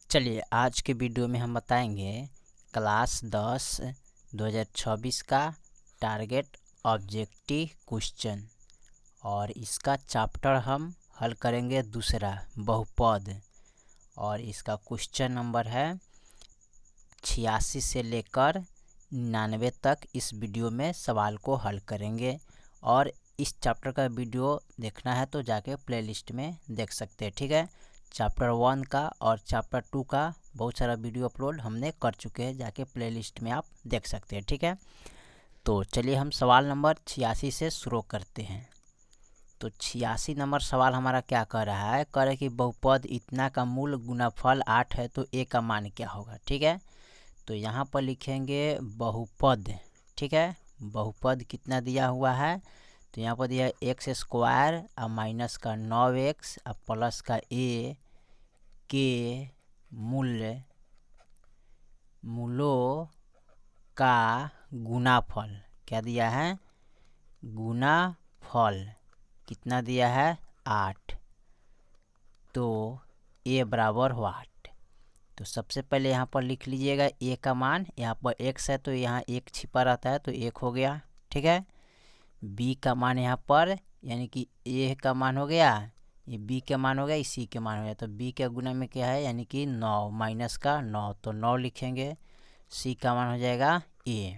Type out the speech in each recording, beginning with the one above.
चलिए आज के वीडियो में हम बताएंगे क्लास 10 2026 का टारगेट ऑब्जेक्टिव क्वेश्चन और इसका चैप्टर हम हल करेंगे दूसरा बहुपद। और इसका क्वेश्चन नंबर है 86 से लेकर 99 तक। इस वीडियो में सवाल को हल करेंगे और इस चैप्टर का वीडियो देखना है तो जाके प्लेलिस्ट में देख सकते हैं। ठीक है, चैप्टर 1 का और चैप्टर 2 का बहुत सारा वीडियो अपलोड हमने कर चुके हैं, जाके प्लेलिस्ट में आप देख सकते हैं। ठीक है, तो चलिए हम सवाल नंबर 86 से शुरू करते हैं। तो 86 नंबर सवाल हमारा क्या कह रहा है, कह रहे कि बहुपद इतना का मूल गुणनफल 8 है तो ए का मान क्या होगा। ठीक है, तो यहाँ पर लिखेंगे बहुपद। ठीक है, बहुपद कितना दिया हुआ है, तो यहाँ पर दिया एक्स स्क्वायर और माइनस का 9x और प्लस का ए के मूलों का गुणाफल क्या दिया है, गुणाफल कितना दिया है 8, तो ए बराबर 8। तो सबसे पहले यहाँ पर लिख लीजिएगा ए का मान, यहाँ पर x है तो यहाँ 1 छिपा रहता है तो 1 हो गया। ठीक है, b का मान यहाँ पर यानी कि a का मान हो गया, ये b के मान हो गया, c के मान हो गया, तो b के गुना में क्या है यानी कि 9 माइनस का 9 तो 9 लिखेंगे, c का मान हो जाएगा a।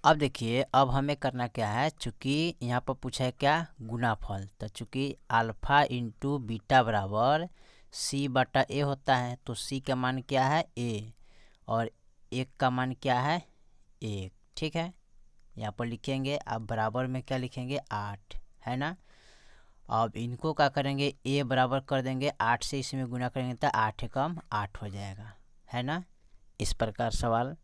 अब देखिए अब हमें करना क्या है, चूँकि यहाँ पर पूछा है क्या गुणाफल, तो चूँकि अल्फ़ा इंटू बीटा बराबर c बटा a होता है तो c का मान क्या है a और 1 का मान क्या है 1। ठीक है, यहाँ पर लिखेंगे, अब बराबर में क्या लिखेंगे 8 है ना। अब इनको क्या करेंगे a बराबर कर देंगे 8 से, इसमें गुना करेंगे तो 8 कम 8 हो जाएगा है ना। इस प्रकार सवाल,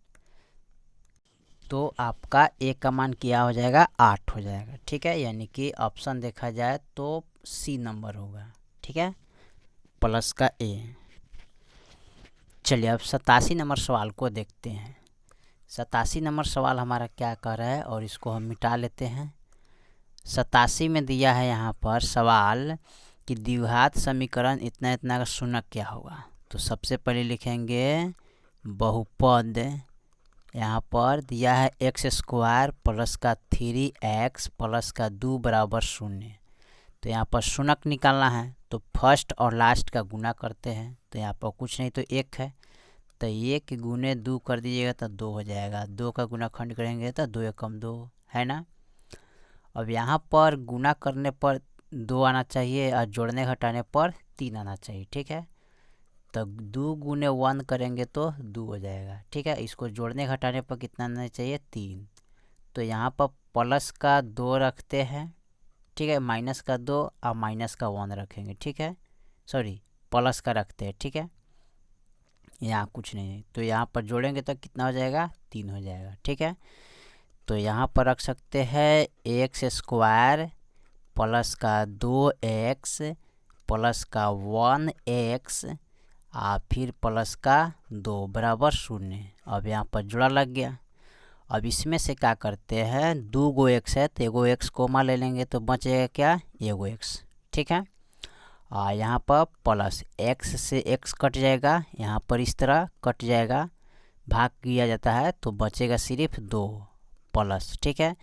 तो आपका a का मान क्या हो जाएगा 8 हो जाएगा। ठीक है, यानी कि ऑप्शन देखा जाए तो सी नंबर होगा। ठीक है, प्लस का a। चलिए अब 87 नंबर सवाल को देखते हैं। 87 नंबर सवाल हमारा क्या कर रहा है और इसको हम मिटा लेते हैं। 87 में दिया है यहाँ पर सवाल कि द्विघात समीकरण इतना इतना का शून्य क्या होगा। तो सबसे पहले लिखेंगे बहुपद, यहाँ पर दिया है एक्स स्क्वायर प्लस का 3x प्लस का 2 बराबर 0। तो यहाँ पर शून्य निकालना है तो फर्स्ट और लास्ट का गुना करते हैं, तो यहाँ पर कुछ नहीं तो 1 है, तो 1 गुने 2 कर दीजिएगा तो 2 हो जाएगा, 2 का गुना खंड करेंगे तो 2 एकम 2 है ना। अब यहाँ पर गुना करने पर 2 आना चाहिए और जोड़ने घटाने पर 3 आना चाहिए। ठीक है, तो 2 गुने 1 करेंगे तो 2 हो जाएगा। ठीक है, इसको जोड़ने घटाने पर कितना आना चाहिए 3, तो यहाँ पर प्लस का 2 रखते हैं। ठीक है, माइनस का 2 और माइनस का 1 रखेंगे। ठीक है, सॉरी प्लस का रखते हैं। ठीक है, यहाँ कुछ नहीं है तो यहाँ पर जोड़ेंगे तो कितना हो जाएगा 3 हो जाएगा। ठीक है, तो यहाँ पर रख सकते हैं एक्स स्क्वायर प्लस का 2x प्लस का 1x और फिर प्लस का 2 बराबर 0। अब यहाँ पर जोड़ा लग गया। अब इसमें से क्या करते हैं, 2 गो x है तो एगो x कोमा ले लेंगे तो बचेगा क्या एगो x। ठीक है, और यहाँ पर प्लस x से x कट जाएगा, यहाँ पर इस तरह कट जाएगा, भाग किया जाता है तो बचेगा सिर्फ 2 प्लस। ठीक है,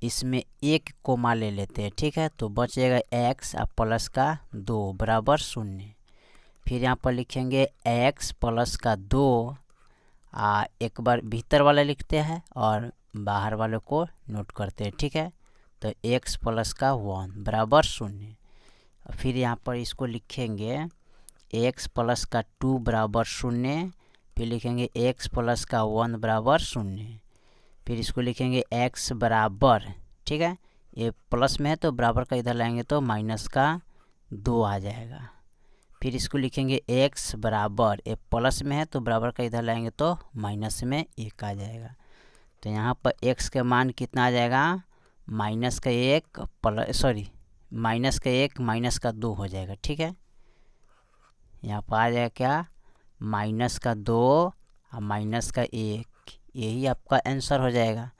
इसमें 1 कोमा ले लेते हैं। ठीक है, तो बचेगा x और प्लस का 2 बराबर 0। फिर यहाँ पर लिखेंगे x प्लस का 2, एक बार भीतर वाला लिखते हैं और बाहर वाले को नोट करते हैं। ठीक है, तो x प्लस का 1 बराबर 0। फिर यहाँ पर इसको लिखेंगे x प्लस का 2 बराबर 0, फिर लिखेंगे x प्लस का 1 बराबर 0, फिर इसको लिखेंगे x बराबर। ठीक है, ये प्लस में है तो बराबर का इधर लाएंगे तो माइनस का 2 आ जाएगा। फिर इसको लिखेंगे x बराबर, ये प्लस में है तो बराबर का इधर लाएंगे तो माइनस में 1 आ जाएगा। तो यहाँ पर x के मान कितना आ जाएगा माइनस का 1 प्लस सॉरी माइनस का 1 माइनस का 2 हो जाएगा। ठीक है, यहाँ पर आ जाएगा क्या माइनस का 2 और माइनस का 1, यही आपका आंसर हो जाएगा।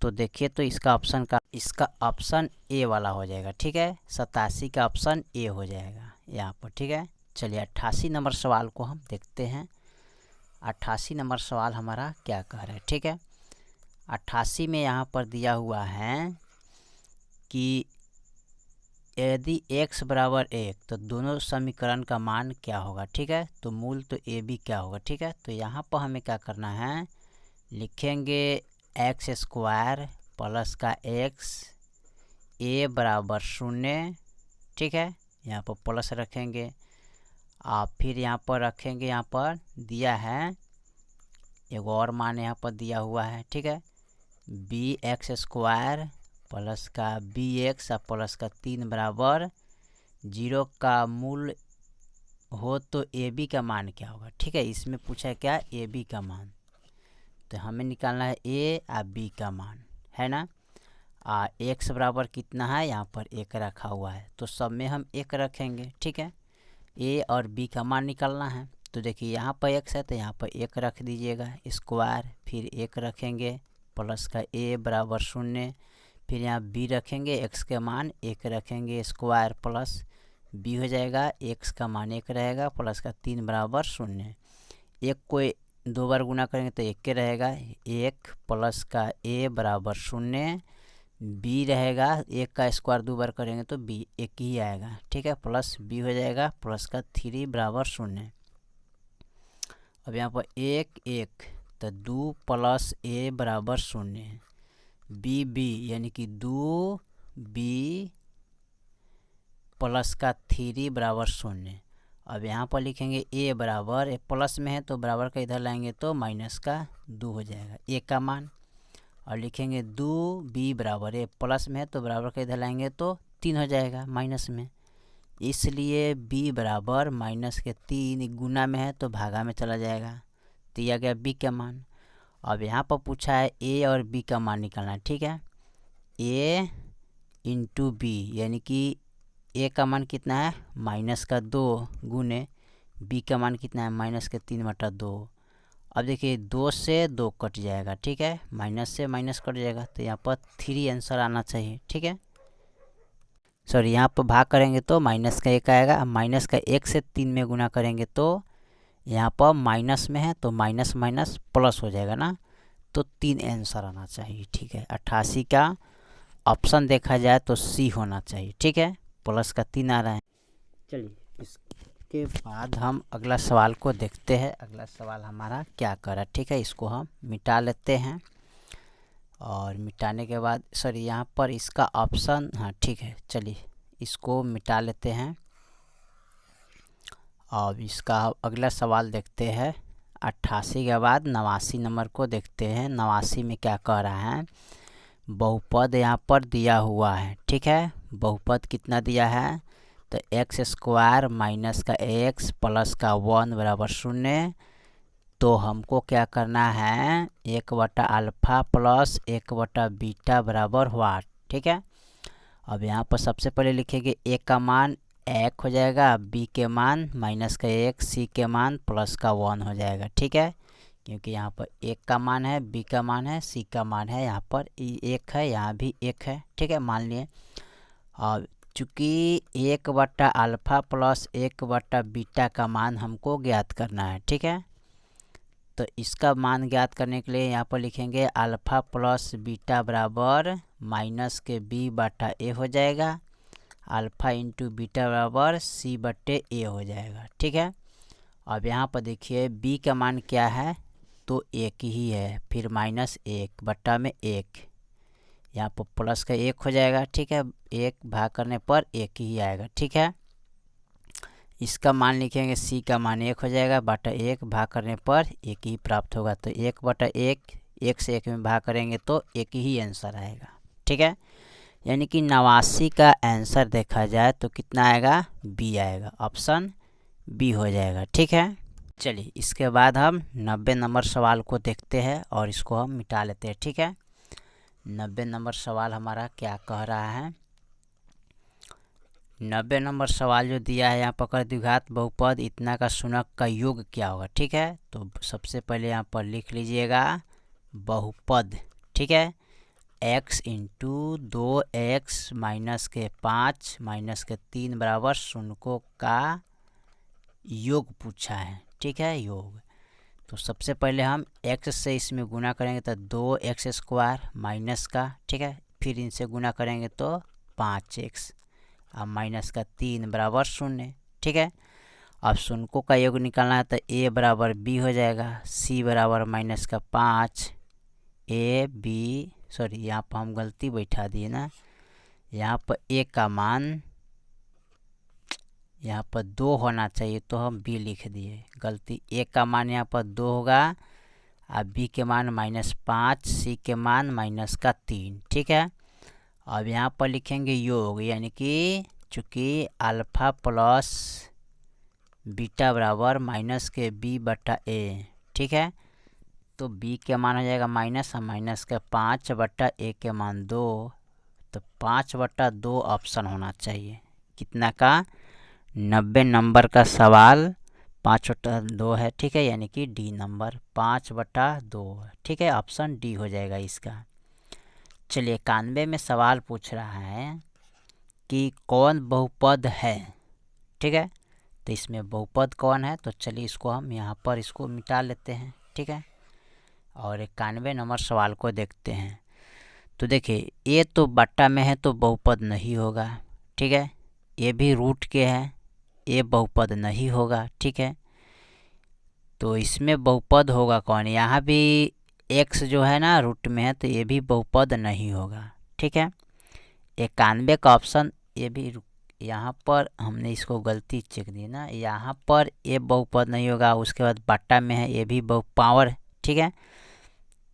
तो देखिए तो इसका ऑप्शन ए वाला हो जाएगा। ठीक है, 87 का ऑप्शन ए हो जाएगा यहाँ पर। ठीक है, चलिए 88 नंबर सवाल को हम देखते हैं। 88 नंबर सवाल हमारा क्या कह रहा है, ठीक है। 88 में यहाँ पर दिया हुआ है कि यदि x बराबर 1 तो दोनों समीकरण का मान क्या होगा, ठीक है। तो मूल तो ए बी क्या होगा, ठीक है। तो यहाँ पर हमें क्या करना है, लिखेंगे एक्स स्क्वायर प्लस का एक्स ए बराबर 0, ठीक है। यहाँ पर प्लस रखेंगे और फिर यहाँ पर रखेंगे, यहाँ पर दिया है एक और मान यहाँ पर दिया हुआ है, ठीक है। बी एक्स स्क्वायर प्लस का बी एक्स और प्लस का 3 बराबर 0 का मूल हो तो ए बी का मान क्या होगा, ठीक है। इसमें पूछा है क्या, ए बी का मान। तो हमें निकालना है ए और बी का मान, है ना। एक्स बराबर कितना है, यहाँ पर 1 रखा हुआ है, तो सब में हम 1 रखेंगे, ठीक है। ए और बी का मान निकालना है। तो देखिए यहाँ पर x है तो यहाँ पर 1 रख दीजिएगा स्क्वायर, फिर 1 रखेंगे प्लस का a बराबर 0, फिर यहाँ b रखेंगे, x के मान 1 रखेंगे स्क्वायर प्लस b हो जाएगा, x का मान 1 रहेगा प्लस का 3 बराबर 0। 1 को 2 बार गुना करेंगे तो 1 के रहेगा, 1 प्लस का a बराबर 0, b रहेगा 1 का स्क्वायर 2 बार करेंगे तो b 1 ही आएगा, ठीक है। प्लस b हो जाएगा प्लस का 3 बराबर 0। अब यहाँ पर 1 1 तो 2 प्लस a बराबर 0, b यानी कि 2 b प्लस का 3 बराबर 0। अब यहाँ पर लिखेंगे a बराबर, प्लस में है तो बराबर का इधर लाएंगे तो माइनस का 2 हो जाएगा a का मान। और लिखेंगे 2b बराबर, प्लस में है तो बराबर का इधर लाएंगे तो 3 हो जाएगा माइनस में, इसलिए b बराबर माइनस के 3, गुना में है तो भागा में चला जाएगा, दिया गया b का मान। अब यहाँ पर पूछा है a और b का मान निकालना है, ठीक है। a इंटू बी यानी कि a का मान कितना है, माइनस का 2 गुने b का मान कितना है, माइनस के 3/2। अब देखिए 2 से 2 कट जाएगा, ठीक है, माइनस से माइनस कट जाएगा, तो यहाँ पर 3 आंसर आना चाहिए, ठीक है। सॉरी, यहाँ पर भाग करेंगे तो माइनस का 1 आएगा, माइनस का 1 से 3 में गुना करेंगे तो यहाँ पर माइनस में है तो माइनस माइनस प्लस हो जाएगा ना, तो 3 आंसर आना चाहिए, ठीक है। 88 का ऑप्शन देखा जाए तो सी होना चाहिए, ठीक है, प्लस का 3 आ रहा है। चलिए इसके बाद हम अगला सवाल को देखते हैं। अगला सवाल हमारा क्या कर रहा है, ठीक है। इसको हम मिटा लेते हैं और मिटाने के बाद सॉरी यहाँ पर इसका ऑप्शन, हाँ ठीक है, चलिए इसको मिटा लेते हैं और इसका अगला सवाल देखते हैं। 88 के बाद 89 नंबर को देखते हैं। 89 में क्या कह रहा है, बहुपद यहाँ पर दिया हुआ है, ठीक है। बहुपद कितना दिया है, तो एक्स स्क्वायर माइनस का एक्स प्लस का 1 बराबर 0। तो हमको क्या करना है, 1/α प्लस 1/β बराबर वाट, ठीक है। अब यहाँ पर सबसे पहले लिखेंगे a का मान 1 हो जाएगा, b के मान माइनस का 1, c के मान प्लस का 1 हो जाएगा, ठीक है। क्योंकि यहाँ पर 1 का मान है, b का मान है, c का मान है, यहाँ पर 1 है, यहाँ भी 1 है, ठीक है, मान लिए। और चूँकि 1/α प्लस 1/β का मान हमको ज्ञात करना है, ठीक है। तो इसका मान ज्ञात करने के लिए यहाँ पर लिखेंगे अल्फ़ा प्लस बीटा बराबर माइनस के b/a हो जाएगा, अल्फ़ा इंटू बीटा बराबर c/a हो जाएगा, ठीक है। अब यहाँ पर देखिए b का मान क्या है, तो 1 ही है, फिर माइनस 1 बट्टा में 1, यहाँ पर प्लस का 1 हो जाएगा, ठीक है। 1 भाग करने पर 1 ही आएगा, ठीक है। इसका मान लिखेंगे c का मान 1 हो जाएगा, बटा 1 भाग करने पर 1 ही प्राप्त होगा, तो 1/1, 1 से 1 में भाग करेंगे तो 1 ही आंसर आएगा, ठीक है। यानी कि 89 का आंसर देखा जाए तो कितना आएगा, बी आएगा, ऑप्शन बी हो जाएगा, ठीक है। चलिए इसके बाद हम 90 नंबर सवाल को देखते हैं और इसको हम मिटा लेते हैं, ठीक है। 90 नंबर सवाल हमारा क्या कह रहा है, 90 नंबर सवाल जो दिया है यहाँ पर द्विघात बहुपद इतना का शून्य का योग क्या होगा, ठीक है। तो सबसे पहले यहाँ पर लिख लीजिएगा बहुपद, ठीक है, x इंटू 2x माइनस के 5 माइनस के 3 बराबर शून्य का योग पूछा है, ठीक है, योग। तो सबसे पहले हम x से इसमें गुना करेंगे तो 2x² माइनस का, ठीक है, फिर इनसे गुना करेंगे तो 5x और माइनस का 3 बराबर 0, ठीक है। अब शून्यों का योग निकालना है तो a बराबर b हो जाएगा, c बराबर माइनस का 5, सॉरी यहाँ पर हम गलती बैठा दिए ना, यहाँ पर a का मान यहाँ पर 2 होना चाहिए तो हम b लिख दिए, गलती। a का मान यहाँ पर 2 होगा और b के मान -5, c के मान -3, ठीक है। अब यहाँ पर लिखेंगे योग, यानी कि चूँकि अल्फ़ा प्लस बीटा बराबर -b/a, ठीक है। तो b के मान हो जाएगा माइनस और माइनस का 5/a के मान 2, तो 5/2 ऑप्शन होना चाहिए। कितना का? 90 नंबर का सवाल 5/2 है, ठीक है, यानी कि डी नंबर 5/2, ठीक है, ऑप्शन डी हो जाएगा इसका। चलिए 91 में सवाल पूछ रहा है कि कौन बहुपद है, ठीक है। तो इसमें बहुपद कौन है, तो चलिए इसको हम यहाँ पर इसको मिटा लेते हैं, ठीक है, और 91 नंबर सवाल को देखते हैं। तो देखिए ये तो बट्टा में है तो बहुपद नहीं होगा, ठीक है, ये भी रूट के है, ये बहुपद नहीं होगा, ठीक है। तो इसमें बहुपद होगा कौन, यहाँ भी x जो है ना रूट में है तो ये भी बहुपद नहीं होगा, ठीक है। 91 का ऑप्शन ये भी, यहाँ पर हमने इसको गलती चेक दी ना, यहाँ पर ये बहुपद नहीं होगा। उसके बाद बट्टा में है, ये भी पावर, ठीक है,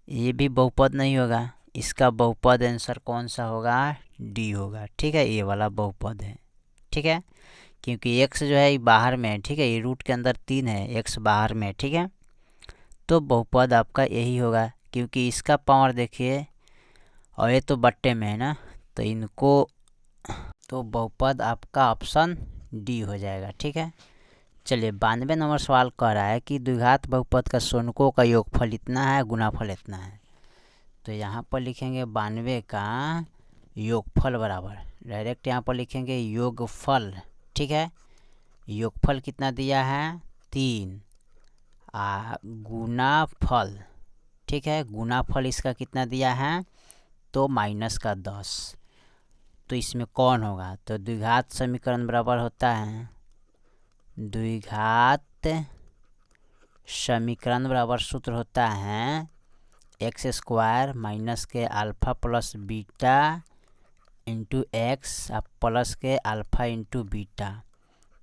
ये भी बहुपद नहीं होगा। इसका बहुपद आंसर कौन सा होगा, डी होगा, ठीक है, ये वाला बहुपद है, ठीक है, क्योंकि x जो है ये बाहर में है, ठीक है, ये रूट के अंदर 3 है, x बाहर में, ठीक है। तो बहुपद आपका यही होगा, क्योंकि इसका पावर देखिए और ये तो बट्टे में है ना, तो इनको, तो बहुपद आपका ऑप्शन डी हो जाएगा, ठीक है। चलिए 92 नंबर सवाल कह रहा है कि द्विघात बहुपद का शून्यों का योगफल इतना है, गुणाफल इतना है। तो यहाँ पर लिखेंगे 92 का योगफल बराबर, डायरेक्ट यहाँ पर लिखेंगे योगफल, ठीक है। योगफल कितना दिया है 3, गुणाफल, ठीक है, गुणाफल इसका कितना दिया है तो माइनस का 10। तो इसमें कौन होगा, तो द्विघात समीकरण बराबर होता है, द्विघात समीकरण बराबर सूत्र होता है x² माइनस के alpha plus beta into x plus के अल्फ़ा इंटू बीटा।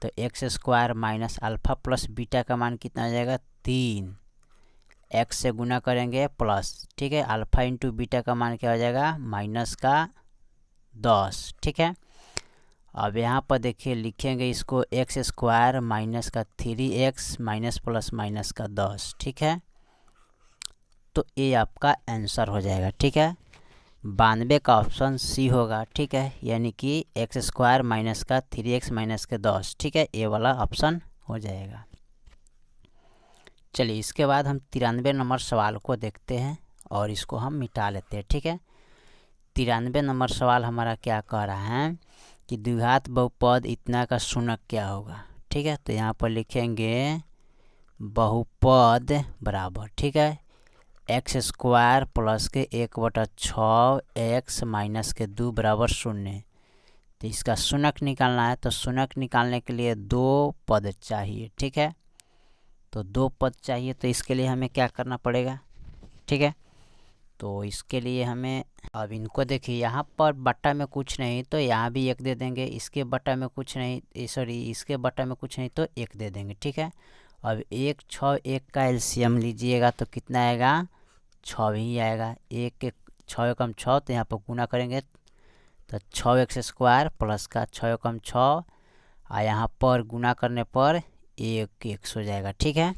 तो x² minus alpha plus beta का मान कितना हो जाएगा 3, x से गुना करेंगे प्लस, ठीक है, अल्फ़ा इंटू बीटा का मान क्या हो जाएगा माइनस का 10, ठीक है। अब यहाँ पर देखिए लिखेंगे इसको x² माइनस का 3x माइनस प्लस माइनस का 10, ठीक है। तो ये आपका आंसर हो जाएगा, ठीक है, 92 का ऑप्शन सी होगा, ठीक है, यानी कि x² माइनस का 3x माइनस के 10, ठीक है, ये वाला ऑप्शन हो जाएगा। चलिए इसके बाद हम 93 नंबर सवाल को देखते हैं और इसको हम मिटा लेते हैं, ठीक है। 93 नंबर सवाल हमारा क्या कह रहा है कि द्विघात बहुपद इतना का शून्य क्या होगा, ठीक है। तो यहाँ पर लिखेंगे बहुपद बराबर, ठीक है, x² प्लस के 1/6 x माइनस के 2 बराबर 0। तो इसका शून्य निकालना है, तो शून्य निकालने के लिए 2 पद चाहिए, ठीक है। तो 2 पद चाहिए, तो इसके लिए हमें क्या करना पड़ेगा, ठीक है। तो इसके लिए हमें, अब इनको देखिए यहाँ पर बट्टा में कुछ नहीं तो यहाँ भी 1 दे देंगे, इसके बट्टा में कुछ नहीं, सॉरी इसके बट्टा में कुछ नहीं तो 1 दे देंगे, ठीक है। अब 1 6 1 का एलसीएम लीजिएगा तो कितना आएगा 6 ही आएगा, 1 6 कम 6, तो यहाँ पर गुना करेंगे तो 6x² प्लस का 6 कम 6 और यहाँ पर गुना करने पर 1x हो जाएगा, ठीक है।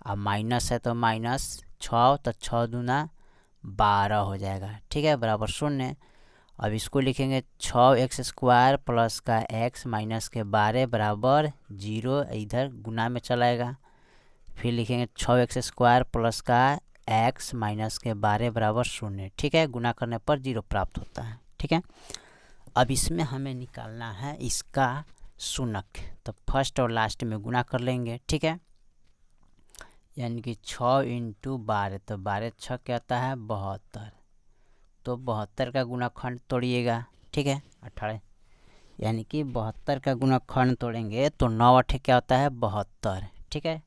अब माइनस है तो -6, तो 6 दूना 12 हो जाएगा, ठीक है, बराबर 0। अब इसको लिखेंगे 6x² प्लस का x माइनस के 12 बराबर 0, इधर गुना में चलाएगा। फिर लिखेंगे 6x² प्लस का x माइनस के 12 बराबर 0, ठीक है, गुना करने पर 0 प्राप्त होता है, ठीक है। अब इसमें हमें निकालना है इसका शून्य, तो फर्स्ट और लास्ट में गुना कर लेंगे, ठीक है। यानी कि 6 × 12, तो 12 6 क्या आता है 72, तो 72 का गुणाखंड तोड़िएगा, ठीक है। 18 यानी कि 72 का गुणाखंड तोड़ेंगे तो 9 8 क्या होता है 72, ठीक है।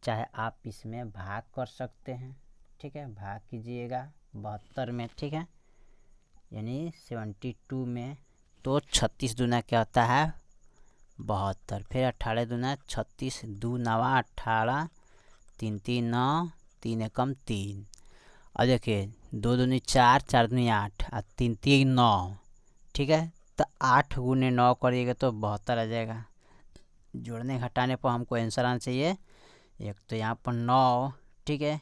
चाहे आप इसमें भाग कर सकते हैं, ठीक है, भाग कीजिएगा 72 में, ठीक है, यानी 72 में, तो 36 दूना क्या होता है 72, फिर 18 दूना 36, 2 9 18, 3 3 9, 3 एकम 3। अब देखिए 2 दूनी 4, 4 दूनी 8 और 3 3 9, ठीक है। तो 8 × 9 करिएगा तो 72 आ जाएगा। जोड़ने घटाने पर हमको आंसर आना चाहिए एक, तो यहाँ पर 9, ठीक है,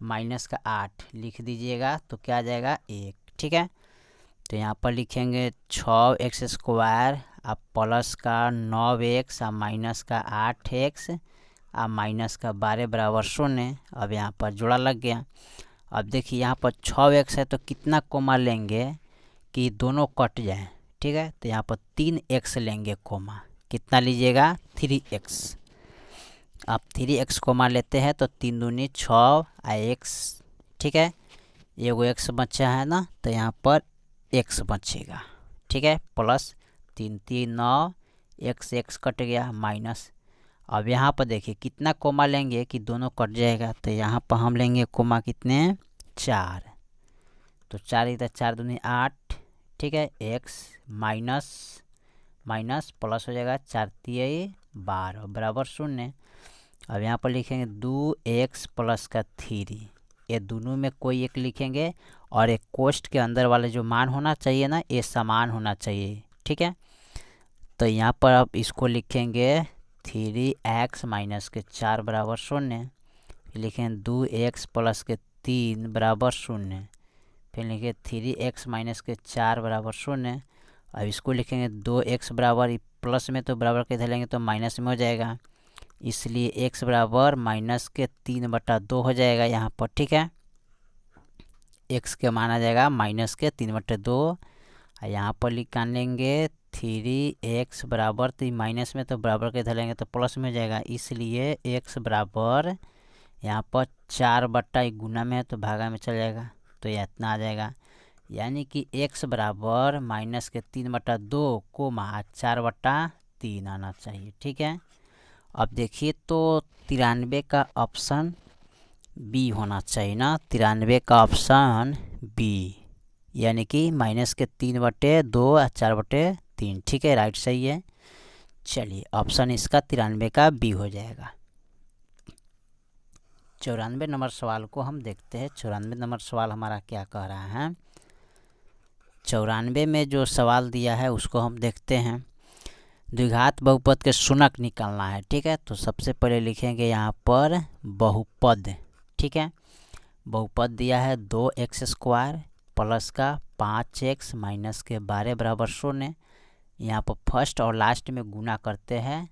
माइनस का 8 लिख दीजिएगा तो क्या आ जाएगा 1, ठीक है। तो यहाँ पर लिखेंगे 6x² और प्लस का 9x और माइनस का 8x और माइनस का 12 बराबर 0। अब यहाँ पर जोड़ा लग गया। अब देखिए यहाँ पर 6x है तो कितना कोमा लेंगे कि दोनों कट जाए, ठीक है। तो यहाँ पर 3x लेंगे कोमा, कितना लीजिएगा 3x। आप 3x कोमा लेते हैं तो 3 दूनी 6 x, ठीक है, एगो x बचा है ना, तो यहाँ पर x बचेगा, ठीक है, प्लस 3 3 9, x कट गया माइनस। अब यहाँ पर देखिए कितना कोमा लेंगे कि दोनों कट जाएगा, तो यहाँ पर हम लेंगे कोमा कितने 4, तो 4 इधर 4 दूनी 8, ठीक है, x माइनस माइनस प्लस हो जाएगा 4 3 12 बराबर 0। अब यहाँ पर लिखेंगे 2x प्लस का 3, ये दोनों में कोई एक लिखेंगे और एक कोष्ठ के अंदर वाले जो मान होना चाहिए ना ये समान होना चाहिए, ठीक है। तो यहाँ पर अब इसको लिखेंगे 3x माइनस के 4 बराबर 0, फिर लिखेंगे 2x प्लस के 3 बराबर 0, फिर लिखेंगे 3x माइनस के 4 बराबर 0। अब इसको लिखेंगे 2x बराबर, प्लस में तो बराबर के इधर लेंगे तो माइनस में हो जाएगा, इसलिए x बराबर माइनस के 3/2 हो जाएगा यहाँ पर, ठीक है। x के मान आ जाएगा माइनस के 3/2। और यहाँ पर निकाल लेंगे 3x बराबर, तो माइनस में तो बराबर के इधर लेंगे तो प्लस में हो जाएगा, इसलिए x बराबर यहाँ पर 4 गुना में है तो भागा में चल जाएगा, तो यह इतना आ जाएगा। यानी कि x बराबर माइनस के 3/2 कोमा 4/3 आना चाहिए, ठीक है। अब देखिए तो 93 का ऑप्शन बी होना चाहिए ना, 93 का ऑप्शन बी, यानी कि माइनस के 3/2 और 4/3, ठीक है, राइट सही है। चलिए ऑप्शन इसका 93 का बी हो जाएगा। 94 नंबर सवाल को हम देखते हैं। 94 नंबर सवाल हमारा क्या कह रहा है। 94 में जो सवाल दिया है उसको हम देखते हैं। द्विघात बहुपद के शून्यक निकालना है, ठीक है। तो सबसे पहले लिखेंगे यहाँ पर बहुपद, ठीक है। बहुपद दिया है 2x² प्लस का 5x माइनस के 12 बराबर 0। यहाँ पर फर्स्ट और लास्ट में गुना करते हैं,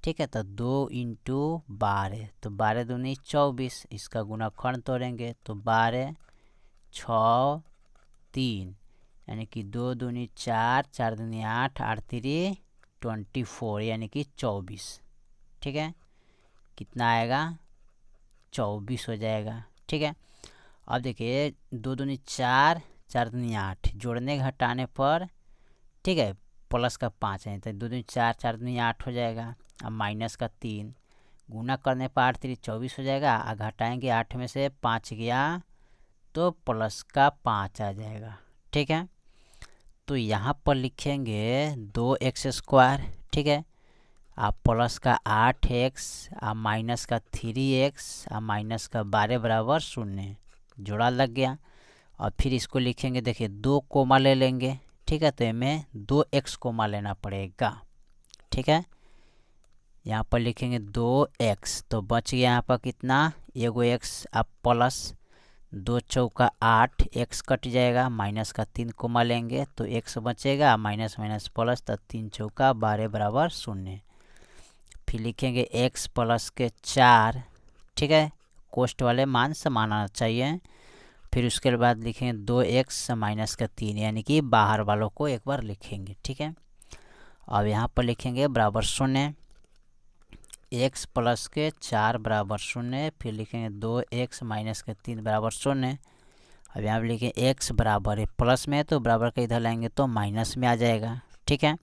ठीक है। तो 2 × 12, तो 12 दूनी 24, इसका गुणाखंड तोड़ेंगे तो 12 6 3, यानी कि 2 दूनी 4, 4 दूनी 8, 8 3 24, यानी कि 24, ठीक है। कितना आएगा 24 हो जाएगा, ठीक है। अब देखिए 2 दूनी 4, 4 दूनी 8, जोड़ने घटाने पर, ठीक है, प्लस का 5 है तो 2 दूनी 4, 4 दूनी 8 हो जाएगा। अब माइनस का 3, गुना करने पर 8 3 24 हो जाएगा, और घटाएंगे 8 में से 5 गया तो प्लस का 5 आ जाएगा, ठीक है। तो यहाँ पर लिखेंगे 2x², ठीक है, आप प्लस का 8x और माइनस का 3x और माइनस का 12 बराबर 0, जोड़ा लग गया। और फिर इसको लिखेंगे, देखिए 2 कोमा ले लेंगे, ठीक है, तो इसमें 2x कोमा लेना पड़ेगा, ठीक है। यहाँ पर लिखेंगे 2x, तो बच गया यहाँ पर कितना एगो x, आप प्लस 2 चौका 8, x कट जाएगा, माइनस का 3 कोमा लेंगे तो x बचेगा, माइनस माइनस प्लस, तो 3 चौका 12 बराबर 0। फिर लिखेंगे x प्लस के 4, ठीक है, कोष्ठ वाले मान समान आना चाहिए। फिर उसके बाद लिखेंगे 2x माइनस का 3, यानी कि बाहर वालों को एक बार लिखेंगे, ठीक है। अब यहाँ पर लिखेंगे बराबर 0, x प्लस के 4 बराबर 0, फिर लिखेंगे 2x माइनस के 3 बराबर 0। अब यहाँ पर लिखें x बराबर है प्लस में है तो बराबर का इधर लाएंगे तो माइनस में आ जाएगा। ठीक है,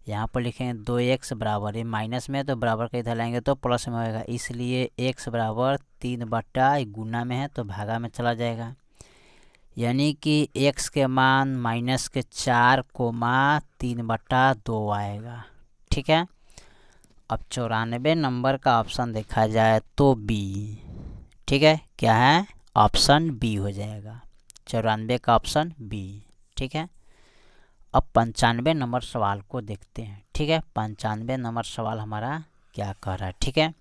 यहाँ पर लिखेंगे 2x बराबर है माइनस में है तो बराबर का इधर लाएंगे तो प्लस में होएगा, इसलिए x बराबर 3 बटा गुना में है तो भागा में चला जाएगा, यानी कि x के मान माइनस के 4 कोमा 3 बटा 2 आएगा। ठीक है, अब 94 नंबर का ऑप्शन देखा जाए तो बी। ठीक है, क्या है, ऑप्शन बी हो जाएगा, 94 का ऑप्शन बी। ठीक है, अब 95 नंबर सवाल को देखते हैं। ठीक है, 95 नंबर सवाल हमारा क्या कह रहा है। ठीक है,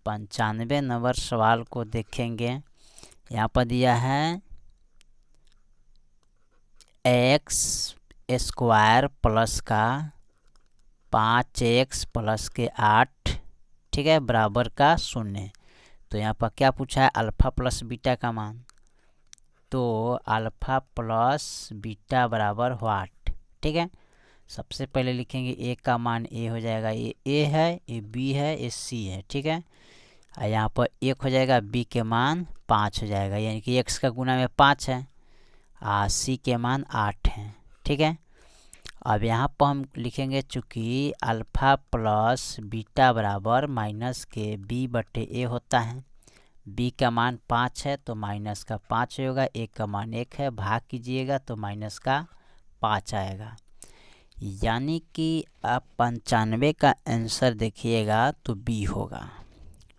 95 नंबर सवाल को देखेंगे, यहाँ पर दिया है एक्स स्क्वायर प्लस का 5x प्लस के 8, ठीक है, बराबर का 0। तो यहाँ पर क्या पूछा है, अल्फ़ा प्लस बीटा का मान। तो अल्फ़ा प्लस बीटा बराबर व्हाट। ठीक है, सबसे पहले लिखेंगे ए का मान ए हो जाएगा, ये ए है, ये बी है, ये सी है। ठीक है, और यहाँ पर 1 हो जाएगा, बी के मान 5 हो जाएगा, यानी कि x का गुना में 5 है, सी के मान 8 है। ठीक है, अब यहाँ पर हम लिखेंगे चूँकि अल्फ़ा प्लस बीटा बराबर माइनस के बी बटे ए होता है, b का मान 5 है तो माइनस का 5 होगा, a का मान 1 है, भाग कीजिएगा तो माइनस का 5 आएगा, यानी कि आप 95 का आंसर देखिएगा तो b होगा।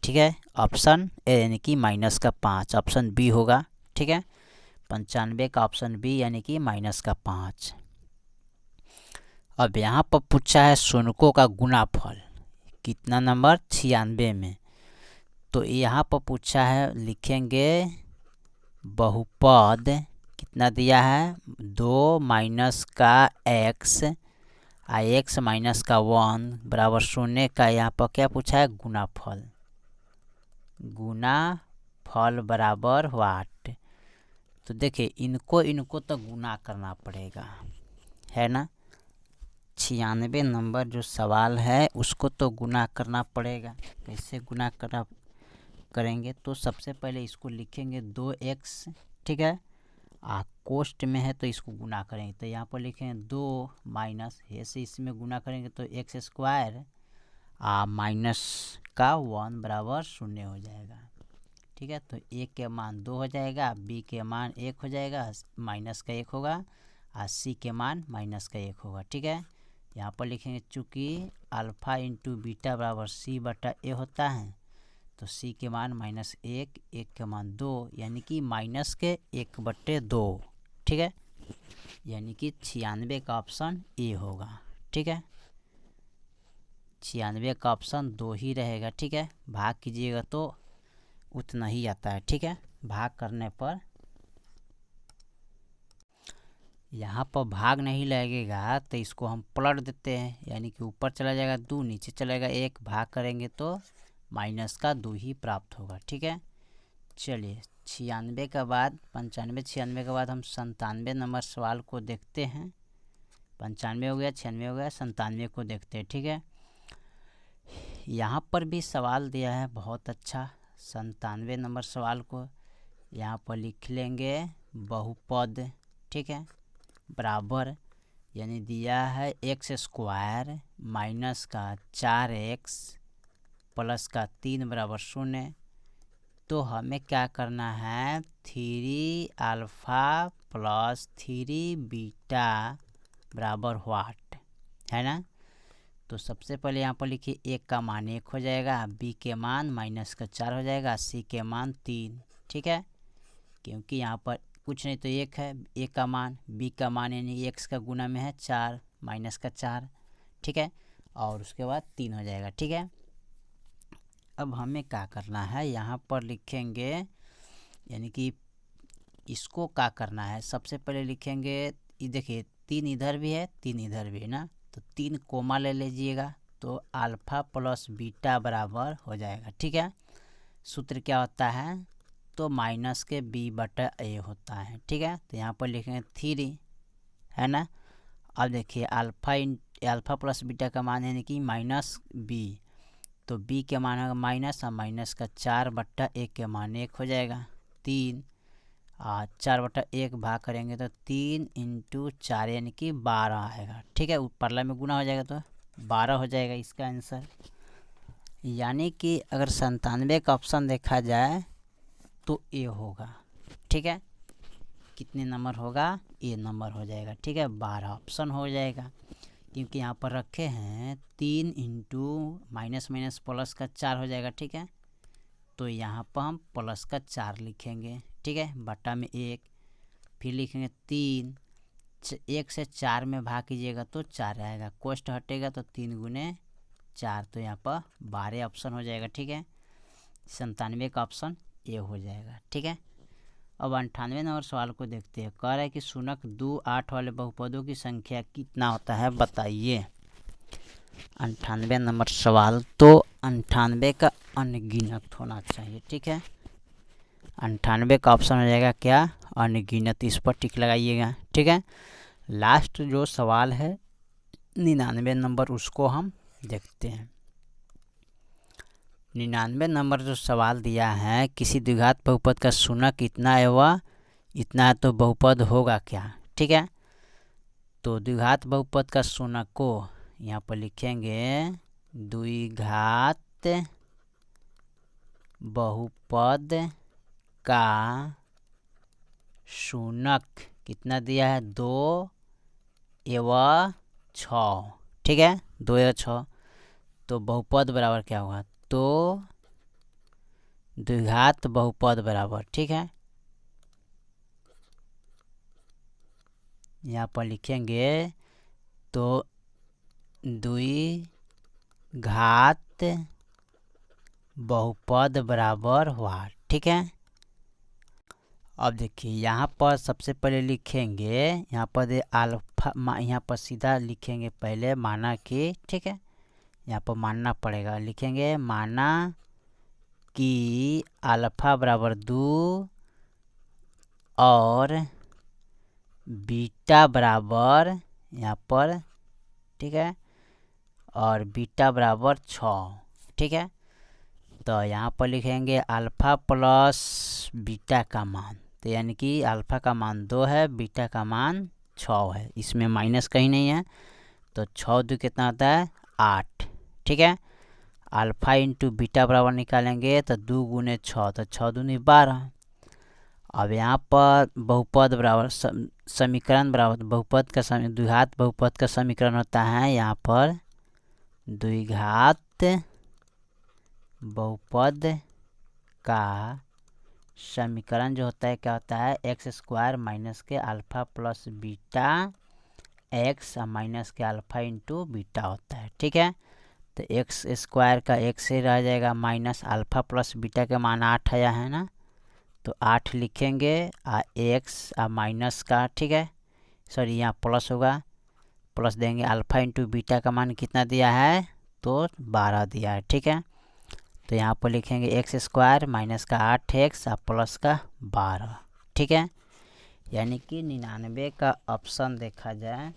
ठीक है, ऑप्शन ए यानी कि माइनस का 5, ऑप्शन बी होगा। ठीक है, 95 का ऑप्शन बी यानी कि माइनस का 5। अब यहाँ पर पूछा है शून्यों का गुणाफल, कितना नंबर, 96 में। तो यहाँ पर पूछा है, लिखेंगे बहुपद कितना दिया है, 2 माइनस का x x माइनस का 1 बराबर 0 का यहाँ पर क्या पूछा है, गुणाफल। गुणाफल बराबर व्हाट। तो देखिए इनको तो गुना करना पड़ेगा, है ना। 96 नंबर जो सवाल है उसको तो गुना करना पड़ेगा। कैसे गुना करेंगे, तो सबसे पहले इसको लिखेंगे 2x। ठीक है, कोष्ट में है तो इसको गुना करेंगे, तो यहाँ पर लिखेंगे 2 माइनस ऐसे इसमें गुना करेंगे तो x स्क्वायर माइनस का 1 बराबर 0 हो जाएगा। ठीक है, तो a के मान 2 हो जाएगा, b के मान 1 हो जाएगा, माइनस का 1 होगा, और c के मान माइनस का 1 होगा। ठीक है, यहाँ पर लिखेंगे चूँकि अल्फ़ा इंटू बीटा बराबर c बटा a होता है, तो c के मान -1, 1 के मान 2, यानी कि माइनस के 1 बटे 2। ठीक है, यानी कि 96 का ऑप्शन ए होगा। ठीक है, 96 का ऑप्शन 2 ही रहेगा। ठीक है, भाग कीजिएगा तो उतना ही आता है। ठीक है, भाग करने पर यहाँ पर भाग नहीं लगेगा तो इसको हम पलट देते हैं, यानी कि ऊपर चला जाएगा 2, नीचे चलेगा 1, भाग करेंगे तो माइनस का 2 ही प्राप्त होगा। ठीक है, चलिए 96 के बाद 95 96 के बाद हम 97 नंबर सवाल को देखते हैं। 95 हो गया, 96 हो गया, 97 को देखते हैं। ठीक है, यहाँ पर भी सवाल दिया है बहुत अच्छा। 97 नंबर सवाल को यहाँ पर लिख लेंगे बहुपद। ठीक है, बराबर यानी दिया है x स्क्वायर माइनस का 4x प्लस का 3 बराबर 0। तो हमें क्या करना है, 3 अल्फ़ा प्लस 3 बीटा बराबर व्हाट, है ना। तो सबसे पहले यहाँ पर लिखिए a का मान 1 हो जाएगा, b के मान माइनस का 4 हो जाएगा, c के मान 3। ठीक है, क्योंकि यहाँ पर कुछ नहीं तो 1 है a का मान, b का मान यानी x का गुना में है 4 माइनस का 4। ठीक है, और उसके बाद 3 हो जाएगा। ठीक है, अब हमें क्या करना है, यहाँ पर लिखेंगे यानी कि इसको क्या करना है, सबसे पहले लिखेंगे, ये देखिए 3 इधर भी है 3 इधर भी है ना, तो 3 कोमा ले लीजिएगा तो अल्फ़ा प्लस बीटा बराबर हो जाएगा। ठीक है, सूत्र क्या होता है, तो माइनस के b बटा a होता है। ठीक है, तो यहाँ पर लिखेंगे 3, है ना। अब देखिए अल्फ़ा अल्फ़ा प्लस बीटा का मान यानी कि माइनस बी, तो बी के मान होगा माइनस, और माइनस का 4/1 के मान 1 हो जाएगा 3, 4/1 भाग करेंगे तो 3 × 4 यानी कि 12 आएगा। ठीक है, परला में गुना हो जाएगा तो 12 हो जाएगा इसका आंसर। यानी कि अगर 97 का ऑप्शन देखा जाए तो ए होगा। ठीक है, कितने नंबर होगा? ए नंबर हो जाएगा। ठीक है, 12 ऑप्शन हो जाएगा, क्योंकि यहाँ पर रखे हैं 3 × माइनस माइनस प्लस का 4 हो जाएगा। ठीक है, तो यहाँ पर हम प्लस का 4 लिखेंगे। ठीक है, बटा में 1, फिर लिखेंगे 3, 1 से 4 में भाग कीजिएगा तो 4 आएगा, कोष्ट हटेगा तो 3 × 4, तो यहाँ पर 12 ऑप्शन हो जाएगा। ठीक है, 97 का ऑप्शन ए हो जाएगा। ठीक है, अब 98 नंबर सवाल को देखते हैं। कह रहा है कि शून्य 2 8 वाले बहुपदों की संख्या कितना होता है, बताइए। 98 नंबर सवाल, तो 98 का अनगिनत होना चाहिए। ठीक है, 98 का ऑप्शन हो जाएगा क्या? अनगिनत। इस पर टिक लगाइएगा। ठीक है, लास्ट जो सवाल है 99 नंबर, उसको हम देखते हैं। 99 नंबर जो सवाल दिया है, किसी द्विघात बहुपद का शून्य इतना है वह इतना है, तो बहुपद होगा क्या? ठीक है, तो द्विघात बहुपद का शून्य को यहाँ पर लिखेंगे द्विघात बहुपद का शून्य कितना दिया है? 2 एवं 6। ठीक है, 2 एवं 6, तो बहुपद बराबर क्या होगा? तो द्विघात बहुपद बराबर, ठीक है, यहाँ पर लिखेंगे तो द्विघात बहुपद बराबर हुआ। ठीक है, अब देखिए यहाँ पर सबसे पहले लिखेंगे, यहाँ पर अल्फा, यहाँ पर सीधा लिखेंगे पहले माना कि, ठीक है, यहाँ पर मानना पड़ेगा, लिखेंगे माना कि अल्फा बराबर 2 और बीटा बराबर यहाँ पर, ठीक है, और बीटा बराबर 6। ठीक है, तो यहाँ पर लिखेंगे अल्फ़ा प्लस बीटा का मान, तो यानी कि अल्फ़ा का मान 2 है, बीटा का मान 6 है, इसमें माइनस कहीं नहीं है, तो 6 2 कितना होता है? 8। ठीक है, अल्फ़ा इंटू बीटा बराबर निकालेंगे तो 2 × 6, तो 6 दूनी 12। अब यहाँ पर बहुपद बराबर समीकरण बराबर बहुपद का द्विघात बहुपद का समीकरण होता है, यहाँ पर द्विघात बहुपद का समीकरण जो होता है क्या होता है? x² माइनस के alpha plus beta x minus के अल्फ़ा इंटू बीटा होता है। ठीक है, तो x² का x से रह जाएगा, माइनस अल्फ़ा प्लस बीटा के मान 8 आया है ना, तो 8 लिखेंगे x माइनस का, ठीक है, सॉरी यहाँ प्लस होगा, प्लस देंगे, अल्फ़ा इंटू बीटा का मान कितना दिया है? तो 12 दिया है। ठीक है, तो यहाँ पर लिखेंगे x² माइनस का 8x और प्लस का 12। ठीक है, यानी कि 99 का ऑप्शन देखा जाए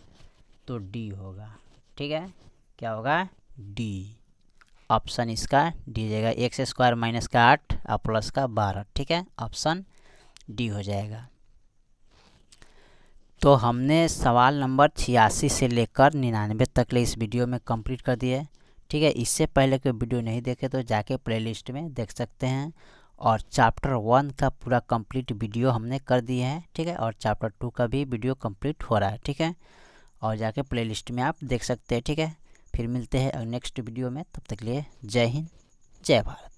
तो डी होगा। ठीक है, क्या होगा? डी ऑप्शन इसका डी जाएगा, x² माइनस का 8 और प्लस का 12। ठीक है, ऑप्शन डी हो जाएगा। तो हमने सवाल नंबर 86 से लेकर 99 तक ले इस वीडियो में कंप्लीट कर दिए। ठीक है, इससे पहले कोई वीडियो नहीं देखे तो जाके प्लेलिस्ट में देख सकते हैं, और चैप्टर 1 का पूरा कंप्लीट वीडियो हमने कर दिए है। ठीक है, और चैप्टर 2 का भी वीडियो कंप्लीट हो रहा है। ठीक है, और जाके प्लेलिस्ट में आप देख सकते हैं। ठीक है, फिर मिलते हैं नेक्स्ट वीडियो में, तब तक के लिए जय हिंद, जय भारत।